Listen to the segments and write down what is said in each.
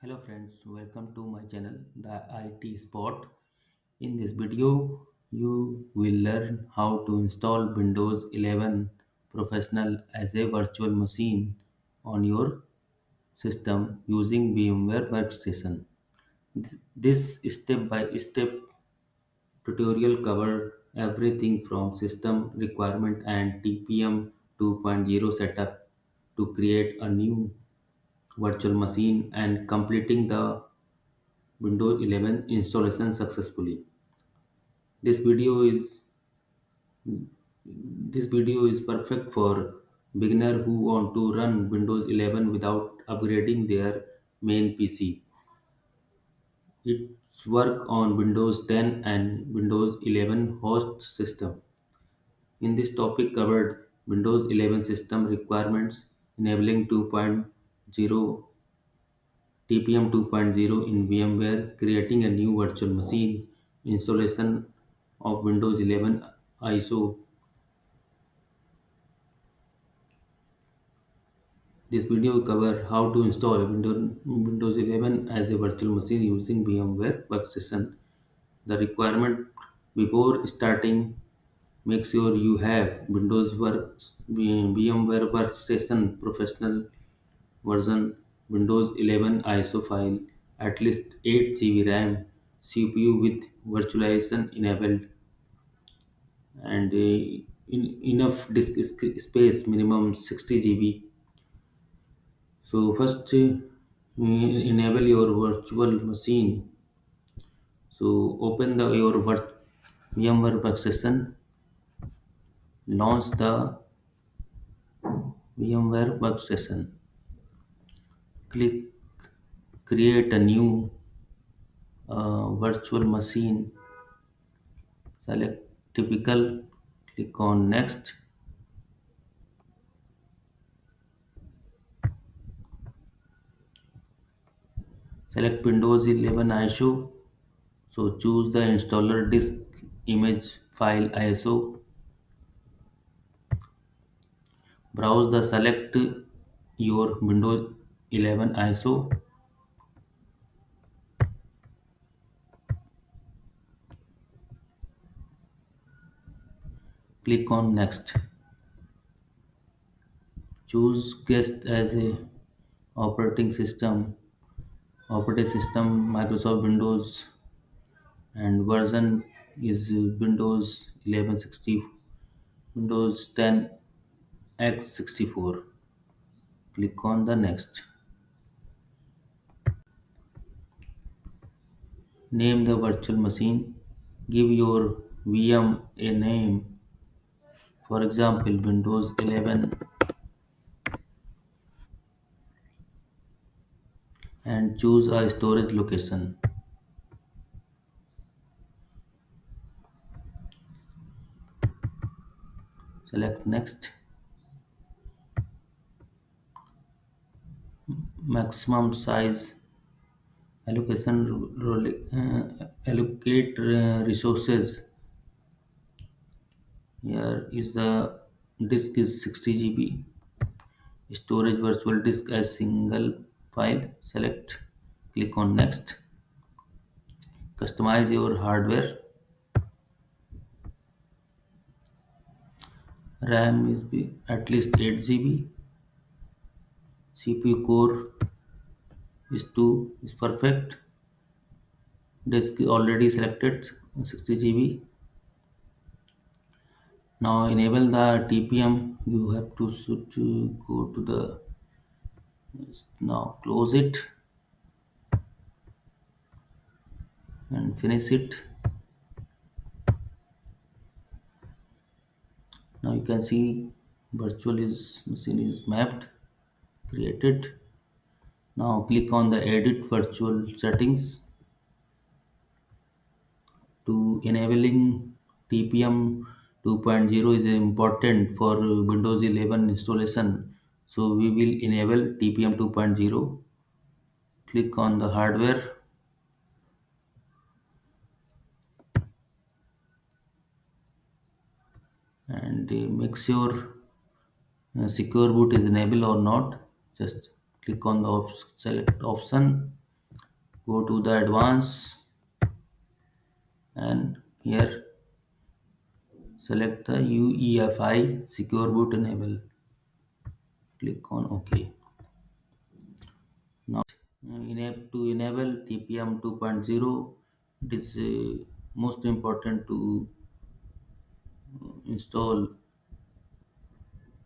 Hello friends, welcome to my channel, the IT Spot. In this video, you will learn how to install Windows 11 Professional as a virtual machine on your system using VMware Workstation. This step-by-step tutorial covered everything from system requirement and TPM 2.0 setup to create a new virtual machine and completing the Windows 11 installation successfully. This video is this video is perfect for beginner who want to run Windows 11 without upgrading their main PC. It's work on Windows 10 and Windows 11 host system. In this topic covered Windows 11 system requirements enabling 2.0 TPM 2.0 in VMware, creating a new virtual machine, installation of Windows 11 ISO. This video cover how to install Windows 11 as a virtual machine using VMware Workstation. The requirement before starting, make sure you have VMware Workstation Professional version, Windows 11 ISO file, at least 8 GB RAM, CPU with virtualization enabled, and enough space, minimum 60 GB. So first, enable your virtual machine. So open your VMware workstation, launch the VMware workstation, click create a new virtual machine, select typical, click on next, select Windows 11 ISO. So choose the installer disk image file ISO, browse the select your Windows 11 ISO, click on next, choose guest as a operating system Microsoft Windows, and version is Windows 1160, Windows 10 x64. Click on the next. Name the virtual machine. Give your VM a name. For example, Windows 11, and choose a storage location. Select next. Maximum size allocation, allocate resources. Here is the disk is 60 GB. Storage virtual disk as single file. Select. Click on next. Customize your hardware. RAM is at least 8 GB. CPU core is 2 is perfect. Disk is already selected 60 GB. Now enable the TPM. You have to go to the, now close it and finish it. Now you can see virtual is machine is mapped, created. Now click on the edit virtual settings to enabling TPM 2.0 is important for Windows 11 installation. So we will enable TPM 2.0. Click on the hardware and make sure secure boot is enabled or not. Just click on the select option Go to the advanced and here select the UEFI secure boot enable. Click on OK. Now to enable TPM 2.0, it is most important to install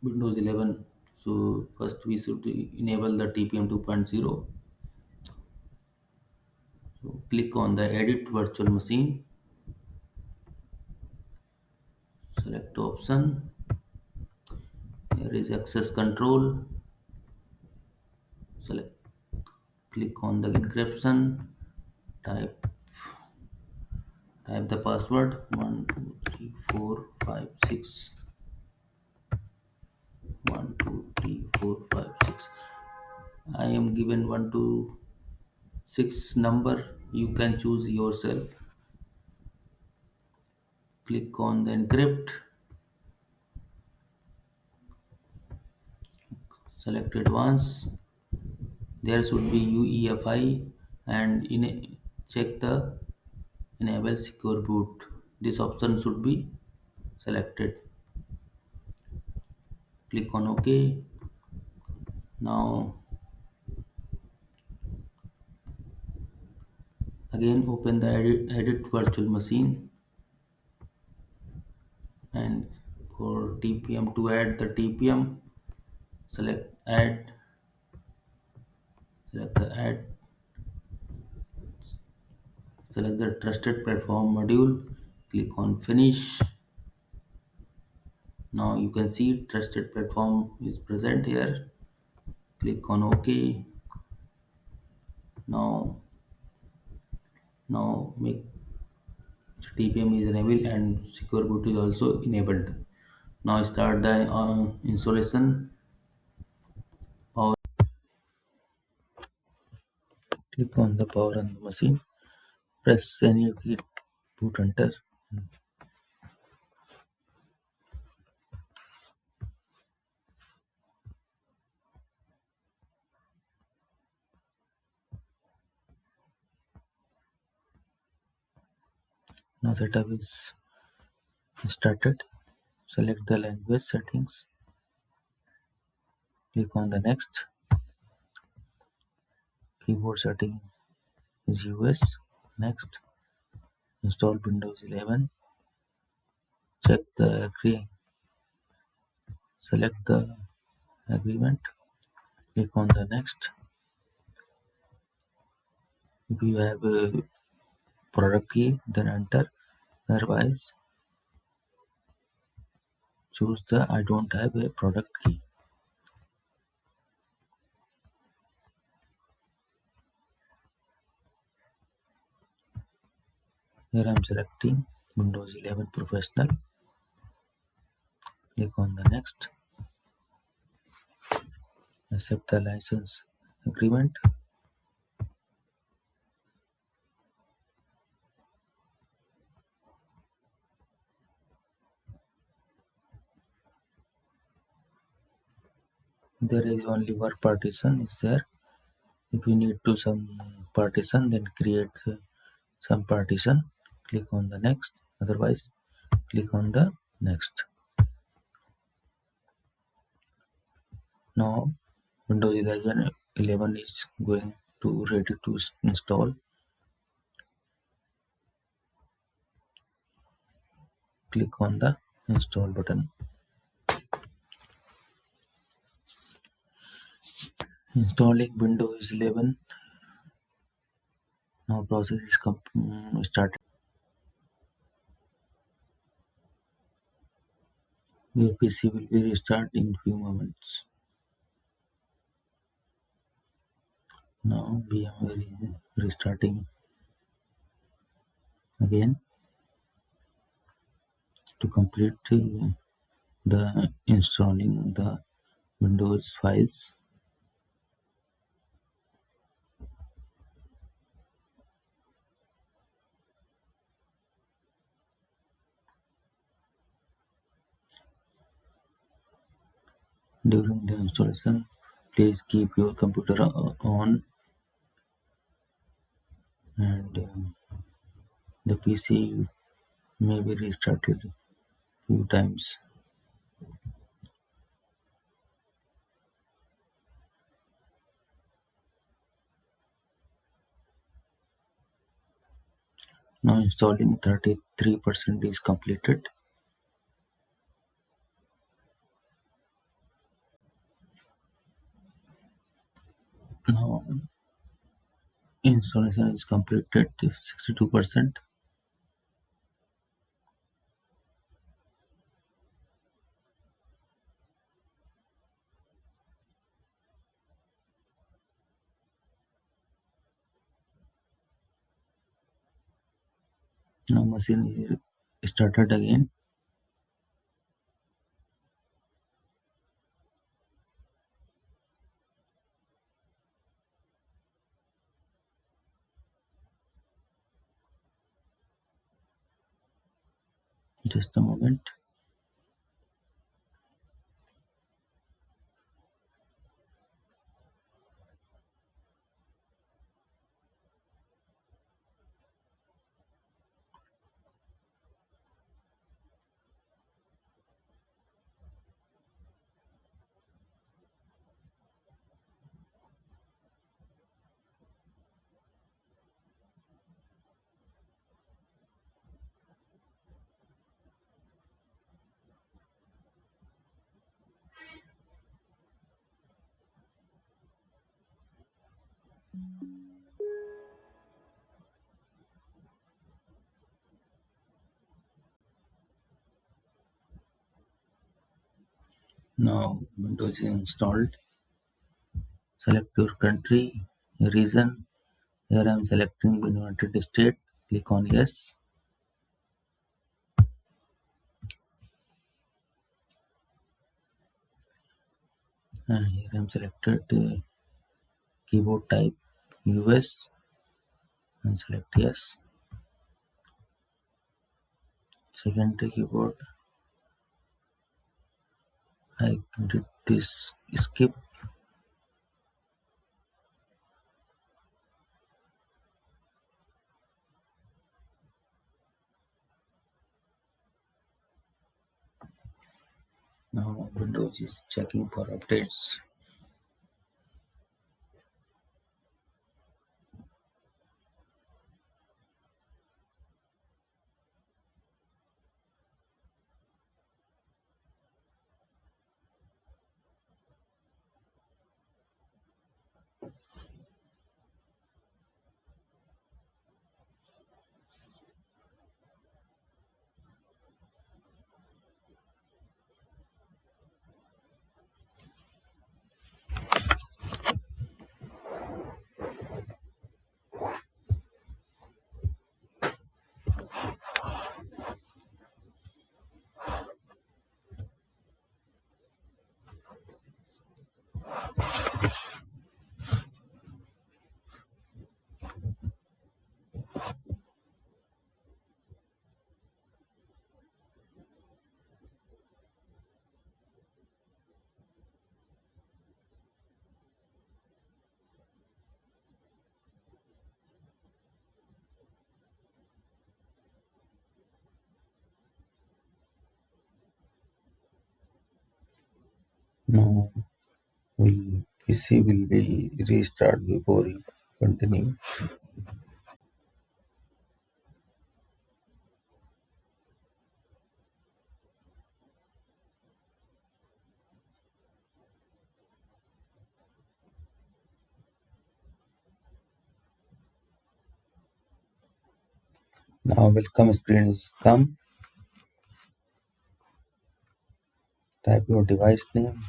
Windows 11. So first we should enable the TPM 2.0. So click on the edit virtual machine, select option. Here is access control. Select, click on the encryption. Type type the password 123456. 123456. I am given 126 number. You can choose yourself. Click on the encrypt. Select advanced. There should be UEFI and check the enable secure boot. This option should be selected. Click on OK. Now again open the edit virtual machine and for TPM to add the TPM, select add, select the add, select the trusted platform module, click on finish. Now you can see trusted platform is present here. Click on OK. Now make TPM is enabled and secure boot is also enabled. Now start the installation. Or click on the power on the machine. Press any key, boot enter. Now setup is started. Select the language settings. Click on the next. Keyboard setting is US. Next. Install Windows 11. Check the agree. Select the agreement. Click on the next. If you have a product key, then enter. Otherwise, choose the I don't have a product key. Here I am selecting Windows 11 Professional. Click on the next. Accept the license agreement. There is only one partition is there. If you need to some partition, then create some partition. Click on the next. Otherwise, click on the next. Now Windows 11 is going to ready to install. Click on the install button. Installing Windows 11. Now process is started. Your PC will be restart in few moments. Now VMware is restarting again to complete the installing the Windows files. During the installation, please keep your computer on. and the PC may be restarted few times. Now installing 33% is completed. Now installation is completed to 62%. Now machine is started again. Just a moment. Now Windows is installed. Select your country, region. Here I am selecting United States. Click on yes. And here I am selected keyboard type US and select yes. Secondary keyboard. I did this skip. Now Windows is checking for updates. Now will PC will be restart before you continue. Now welcome screen is come. Type your device name.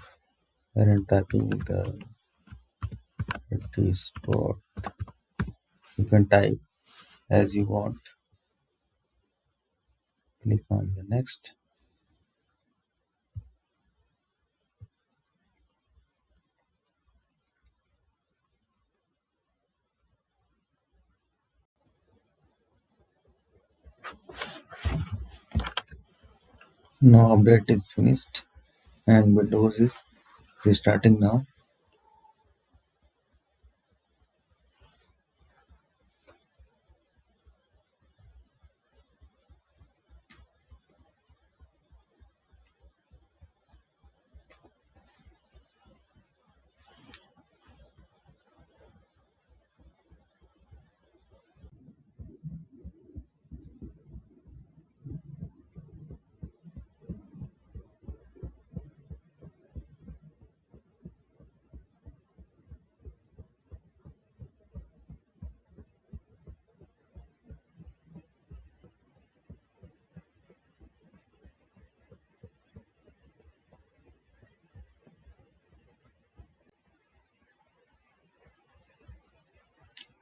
Here I'm typing the spot. You can type as you want. Click on the next. Now update is finished and Windows is restarting. Now.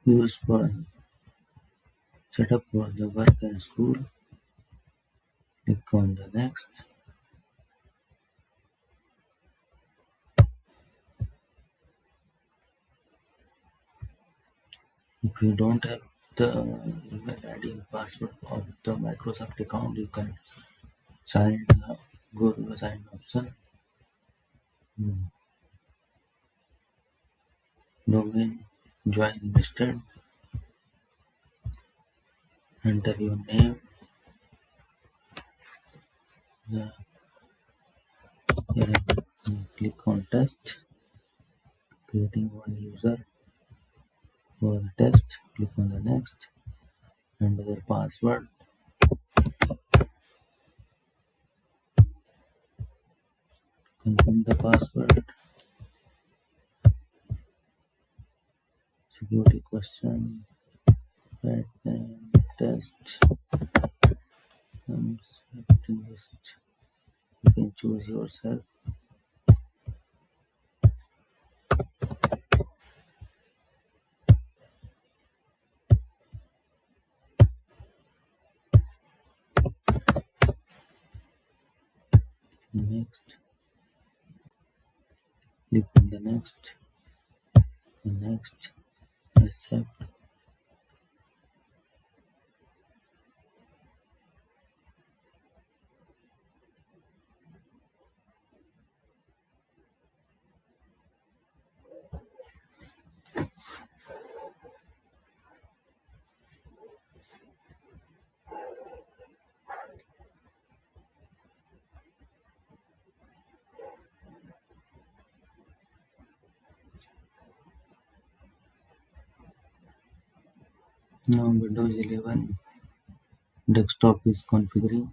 Use for setup for the work and school. Click on the next. If you don't have the email ID and password of the Microsoft account, you can sign go to the sign option. Hmm. Domain join listed. Enter your name. The, here click on test. Creating one user for the test. Click on the next. Enter the password. Confirm the password. Security question. Right name. Test. Selecting list. You can choose yourself. Next. Click on the next. The next. Accept. Now Windows 11 desktop is configuring.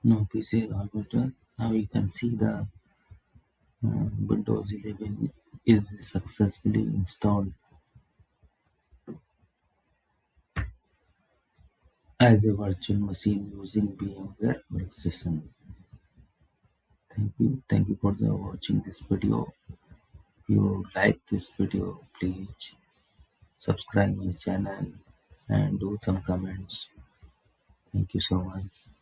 Now PC is almost done. Now you can see the Windows 11 is successfully installed as a virtual machine using VMware Workstation. Thank you. Thank you for watching this video. If you like this video, please subscribe my channel and do some comments. Thank you so much.